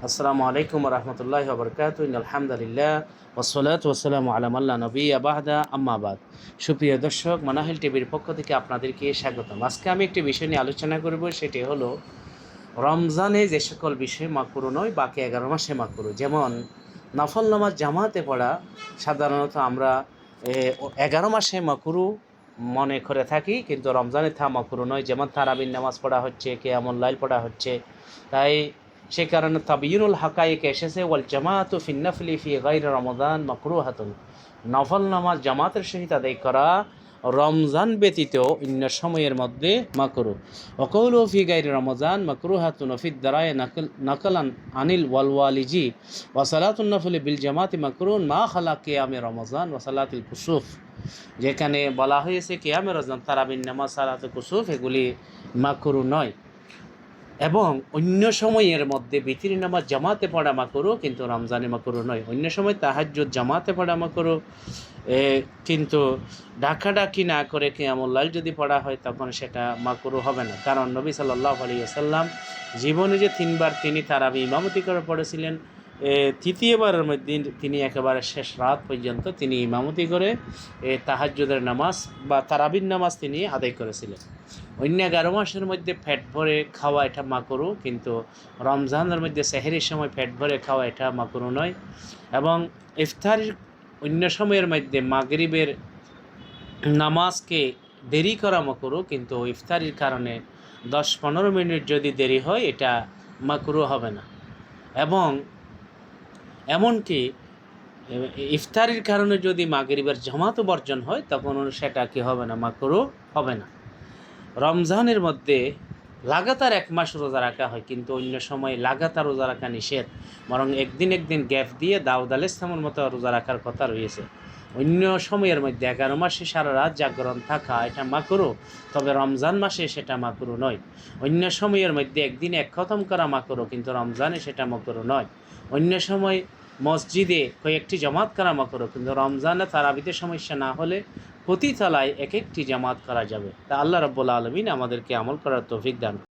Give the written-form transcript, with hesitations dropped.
আসসালামু আলাইকুম রহমতুল্লাহ বরকাত আলহামদুলিল্লাহ ওসলাত ওসালাম আলাম আল্লাহ নবী আবাহদা আম্মাবাদ। সুপ্রিয় দর্শক, মানাহিল টিভির পক্ষ থেকে আপনাদেরকে স্বাগতম। আজকে আমি একটি বিষয় নিয়ে আলোচনা করব, সেটি হলো রমজানে যে সকল বিষয় মাকরু নয় বাকি 11 মাসে মাকরু। যেমন নফল নামাজ জামাতে পড়া সাধারণত আমরা 11 মাসে মাকরু মনে করে থাকি, কিন্তু রমজানে তা মাকরু নয়। যেমন তারাবির নামাজ পড়া হচ্ছে, কিয়ামুল লাইল পড়া হচ্ছে, তাই সে কারণে তাবিয়ুনুল হাকাইক এসেছে ওয়াল জামাতু ফিন নাফলি ফি গায়রি রমাদান মাকরুহাতুন। নফল নামাজ জামাতের সহিত আদায় করা রমজান ব্যতীত অন্য সময়ের মধ্যে মাকরু। ওয়াকাউলু ফি গায়রি রমাদান মাকরুহাতুন ফিদ দারায়ে নাকালান আনিল ওয়ালওয়ালিজি ওয়া সালাতুন নফলি বিল জামাতি মাকরুন মা খালা কিয়ামে রমাদান ওয়া সালাতুল কুসুফ। যেখানে বলা হয়েছে কিয়ামে রমজান, তারাবির নামাজ, সালাতুল কুসুফ এগুলি মাকরু নয়। এবং অন্য সময়ের মধ্যে বিতির নামাজ জামাতে পড়া মাকরু, কিন্তু রমজানে মাকরু নয়। অন্য সময় তাহাজ্জুদ জামাতে পড়া মাকরু, কিন্তু ডাকাডাকি না করে কিয়ামুল লাইল যদি পড়া হয় তখন সেটা মাকরু হবে না। কারণ নবী সাল্লাল্লাহু আলাইহি ওয়াসাল্লাম জীবনে যে 3 বার তিনি তারাবি ইমামতি করে পড়েছিলেন, তৃতীয়বারের মধ্যে তিনি একেবারে শেষ রাত পর্যন্ত তিনি ইমামতি করে তাহাজ্জুদের নামাজ বা তারাবির নামাজ তিনি আদায় করেছিলেন। অন্য 11 মাসের মধ্যে পেট ভরে খাওয়া এটা মাকরু, কিন্তু রমজানের মধ্যে সেহরির সময় পেট ভরে খাওয়া এটা মাকরু নয়। এবং ইফতারির অন্য সময়ের মধ্যে মাগরিবের নামাজকে দেরি করা মাকরু, কিন্তু ইফতারির কারণে 10-15 মিনিট যদি দেরি হয় এটা মাকরু হবে না। এবং এমনকি ইফতারির কারণে যদি মাগরিবের জামাতও বর্জন হয় তখন সেটা কি হবে না, মাকরু হবে না। রমজানের মধ্যে লাগাতার 1 মাস রোজা রাখা হয়, কিন্তু অন্য সময় লাগাতার রোজা রাখা নিষেধ। বরং একদিন গ্যাপ দিয়ে দাউদ আলাইহিসসালামের মতো রোজা রাখার কথা রয়েছে। অন্য সময়ের মধ্যে 11 মাসে সারা রাত জাগরণ থাকা এটা মাকরু, তবে রমজান মাসে সেটা মাকরু নয়। অন্য সময়ের মধ্যে একদিন এক খতম করা মাকরু, কিন্তু রমজানে সেটা মাকরু নয়। অন্য সময় মসজিদে কয়েকটি জামাত করা মাকরু, কিন্তু রমজানে তারাবিতে সমস্যা না হলে প্রতি তলায় এক একটি জামাত করা যাবে। তা আল্লাহ রাব্বুল আলামিন আমাদেরকে আমল করার তৌফিক দান।